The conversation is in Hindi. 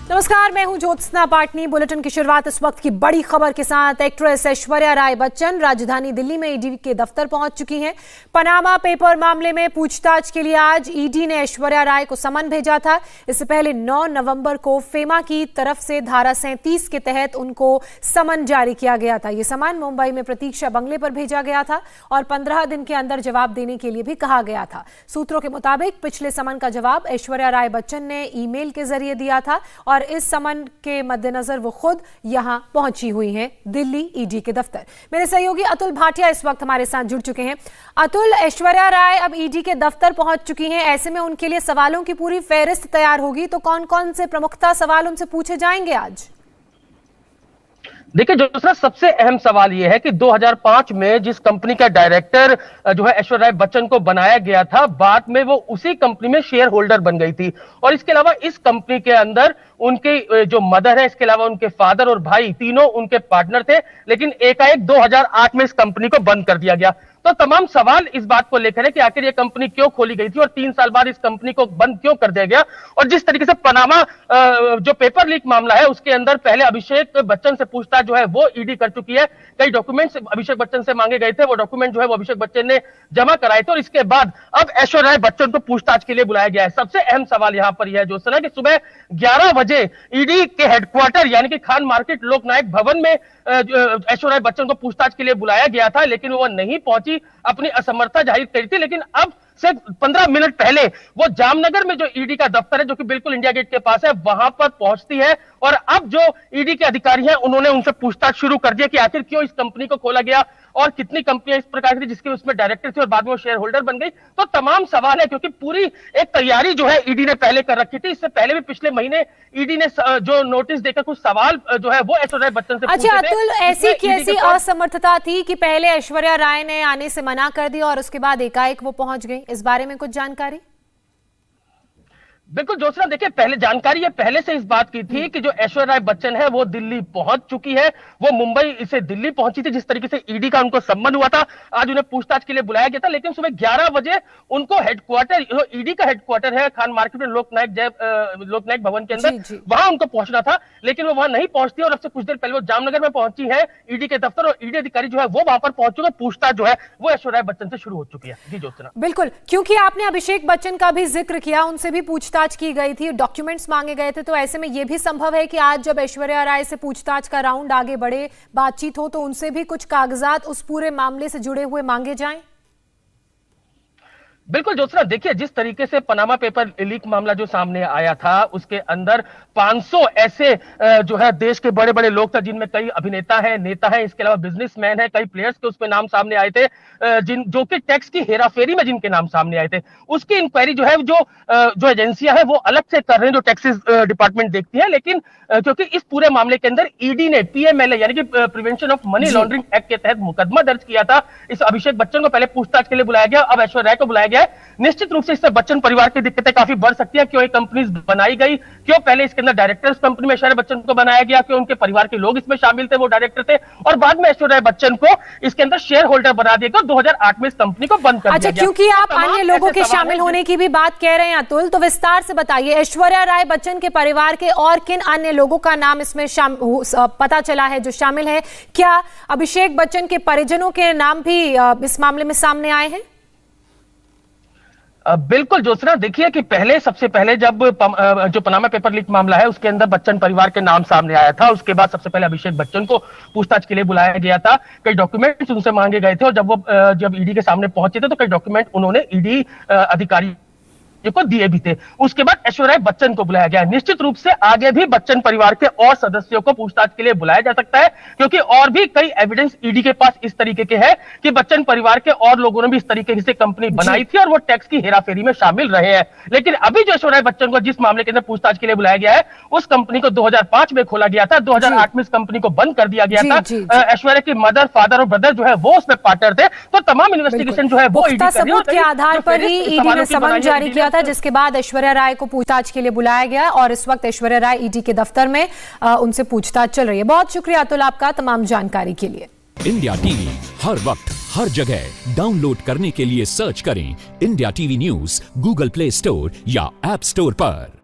नमस्कार, मैं हूं ज्योत्सना पाटनी। बुलेटिन की शुरुआत इस वक्त की बड़ी खबर के साथ। एक्ट्रेस ऐश्वर्या राय बच्चन राजधानी दिल्ली में ईडी के दफ्तर पहुंच चुकी हैं। पनामा पेपर मामले में पूछताछ के लिए आज ईडी ने ऐश्वर्या राय को समन भेजा था। इससे पहले 9 नवंबर को फेमा की तरफ से धारा 37 के तहत उनको समन जारी किया गया था। ये समन मुंबई में प्रतीक्षा बंगले पर भेजा गया था और 15 दिन के अंदर जवाब देने के लिए भी कहा गया था। सूत्रों के मुताबिक पिछले समन का जवाब ऐश्वर्या राय बच्चन ने ईमेल के जरिए दिया था और इस समन के मद्देनजर वो खुद यहां पहुंची हुई हैं दिल्ली ईडी के दफ्तर। मेरे सहयोगी अतुल भाटिया इस वक्त हमारे साथ जुड़ चुके हैं। अतुल, ऐश्वर्या राय अब ईडी के दफ्तर पहुंच चुकी हैं, ऐसे में उनके लिए सवालों की पूरी फेहरिस्त तैयार होगी, तो कौन कौन से प्रमुखता सवाल उनसे पूछे जाएंगे आज? देखिए जोशना, सबसे अहम सवाल यह है कि 2005 में जिस कंपनी का डायरेक्टर जो है ऐश्वर्या राय बच्चन को बनाया गया था, बाद में वो उसी कंपनी में शेयर होल्डर बन गई थी। और इसके अलावा इस कंपनी के अंदर उनके जो मदर है, इसके अलावा उनके फादर और भाई तीनों उनके पार्टनर थे, लेकिन एकाएक 2008 में इस कंपनी को बंद कर दिया गया। तो तमाम सवाल इस बात को लेकर है कि आखिर ये कंपनी क्यों खोली गई थी और 3 साल बाद इस कंपनी को बंद क्यों कर दिया गया। और जिस तरीके से पनामा जो पेपर लीक मामला है उसके अंदर पहले अभिषेक बच्चन से पूछताछ जो है वो ईडी कर चुकी है। कई डॉक्यूमेंट्स अभिषेक बच्चन से मांगे गए थे, वो डॉक्यूमेंट जो है वो अभिषेक बच्चन ने जमा कराए थे और इसके बाद अब ऐश्वर्या राय बच्चन को पूछताछ के लिए बुलाया गया है। सबसे अहम सवाल यहां पर यह है जो कि सुबह 11 बजे ईडी के हेडक्वार्टर यानी कि खान मार्केट लोकनायक भवन में ऐश्वर्या राय बच्चन को पूछताछ के लिए बुलाया गया था, लेकिन वो नहीं पहुंची, अपनी असमर्थता जाहिर करी थी। लेकिन अब से 15 मिनट पहले वो जामनगर में जो ईडी का दफ्तर है, जो कि बिल्कुल इंडिया गेट के पास है, वहां पर पहुंचती है और अब जो ईडी के अधिकारी हैं उन्होंने उनसे पूछताछ शुरू कर दिया कि आखिर क्यों इस कंपनी को खोला गया और कितनी कंपनियां इस प्रकार की थी जिसके उसमें डायरेक्टर थी और बाद में वो शेयर होल्डर बन गई। तो तमाम सवाल है, क्योंकि पूरी एक तैयारी जो है ईडी ने पहले कर रखी थी। इससे पहले भी पिछले महीने ईडी ने जो नोटिस देकर कुछ सवाल जो है वो ऐश्वर्या राय बच्चन से पूछे थे। अतुल, ऐसी कैसी असमर्थता थी कि पहले ऐश्वर्या राय ने आने से मना कर दिया और उसके बाद एकाएक वो पहुंच गई? इस बारे में कुछ जानकारी? बिल्कुल जोशना, देखिए पहले जानकारी है पहले से इस बात की थी कि जो ऐश्वर्या राय बच्चन है वो दिल्ली पहुंच चुकी है। वो मुंबई से दिल्ली पहुंची थी, जिस तरीके से ईडी का उनको सम्मन हुआ था। आज उन्हें पूछताछ के लिए बुलाया गया था, लेकिन सुबह 11 बजे उनको हेडक्वार्टर, ईडी का हेडक्वार्टर है खान मार्केट में लोकनायक भवन के अंदर, वहां उनको पहुंचना था, लेकिन वो वहां नहीं पहुंचती और अब से कुछ देर पहले वो जामनगर में पहुंची है ईडी के दफ्तर और ईडी अधिकारी जो है वो वहां पर पहुंच चुके। पूछताछ जो है वो ऐश्वर्या राय बच्चन से शुरू हो चुकी है। जी जोशना, बिल्कुल, क्योंकि आपने अभिषेक बच्चन का भी जिक्र किया, उनसे भी पूछताछ की गई थी, डॉक्यूमेंट्स मांगे गए थे, तो ऐसे में यह भी संभव है कि आज जब ऐश्वर्या राय से पूछताछ का राउंड आगे बढ़े, बातचीत हो, तो उनसे भी कुछ कागजात उस पूरे मामले से जुड़े हुए मांगे जाएं? बिल्कुल जोशना, देखिए जिस तरीके से पनामा पेपर लीक मामला जो सामने आया था उसके अंदर 500 ऐसे जो है देश के बड़े बड़े लोग थे, जिनमें कई अभिनेता हैं, नेता हैं, इसके अलावा बिजनेसमैन हैं, कई प्लेयर्स के उसमें नाम सामने आए थे, जो कि टैक्स की हेराफेरी में जिनके नाम सामने आए थे। उसकी इंक्वायरी जो है जो एजेंसियां हैं वो अलग से कर रहे हैं, जो टैक्सेस डिपार्टमेंट देखती है। लेकिन क्योंकि इस पूरे मामले के अंदर ईडी ने पीएमएलए यानी कि prevention of money laundering act के तहत मुकदमा दर्ज किया था। इस अभिषेक बच्चन को पहले पूछताछ के लिए बुलाया गया, अब ऐश्वर्या राय को बुलाया गया है। निश्चित रूप से इससे बच्चन परिवार की दिक्कतें काफी बढ़ सकती है। क्यों ये कंपनीज बनाई गई, क्यों पहले इसके अंदर डायरेक्टर्स कंपनी में ऐश्वर्या बच्चन को बनाया गया, क्यों उनके परिवार के लोग इसमें शामिल थे, वो डायरेक्टर थे, और बाद में ऐश्वर्या बच्चन को इसके अंदर शेयर होल्डर बना दिया गया। 2008 में इस कंपनी को बंद कर दिया गया। क्योंकि आप अन्य लोगों के शामिल होने की भी बात कह रहे हैं अतुल, तो विस्तार से बताइए, ऐश्वर्या राय बच्चन के परिवार के और किन अन्य लोगों का नाम इसमें पता चला है जो शामिल है? क्या अभिषेक बच्चन के परिजनों के नाम भी इस मामले में सामने आए हैं? बिल्कुल जोशना, देखिए कि सबसे पहले जब जो पनामा पेपर लीक मामला है उसके अंदर बच्चन परिवार के नाम सामने आया था, उसके बाद सबसे पहले अभिषेक बच्चन को पूछताछ के लिए बुलाया गया था। कई डॉक्यूमेंट्स उनसे मांगे गए थे और जब ईडी के सामने पहुंचे थे तो कई डॉक्यूमेंट उन्होंने ईडी अधिकारी को दिए भी थे। उसके बाद ऐश्वर्या राय बच्चन को बुलाया गया। निश्चित रूप से आगे भी बच्चन परिवार के और सदस्यों को पूछताछ के लिए बुलाया जा सकता है, क्योंकि और भी कई एविडेंस ईडी के पास इस तरीके के हैं कि बच्चन परिवार के और लोगों ने भी इस तरीके से कंपनी बनाई थी और वो टैक्स की हेराफेरी में शामिल रहे हैं। लेकिन अभी जो ऐश्वर्या राय बच्चन को जिस मामले के अंदर पूछताछ के लिए बुलाया गया है, उस कंपनी को 2005 में खोला गया था, 2008 में इस कंपनी को बंद कर दिया गया था। ऐश्वर्या की मदर, फादर और ब्रदर जो है वो उसमें पार्टनर थे। तो तमाम इन्वेस्टिगेशन जो है वो ईडी सबूत के आधार पर ही ईडी ने समन जारी किया था, जिसके बाद ऐश्वर्या राय को पूछताछ के लिए बुलाया गया और इस वक्त ऐश्वर्या राय ईडी के दफ्तर में उनसे पूछताछ चल रही है। बहुत शुक्रिया अतुल आपका तमाम जानकारी के लिए। इंडिया टीवी हर वक्त हर जगह डाउनलोड करने के लिए सर्च करें India TV news Google play store या ऐप स्टोर पर।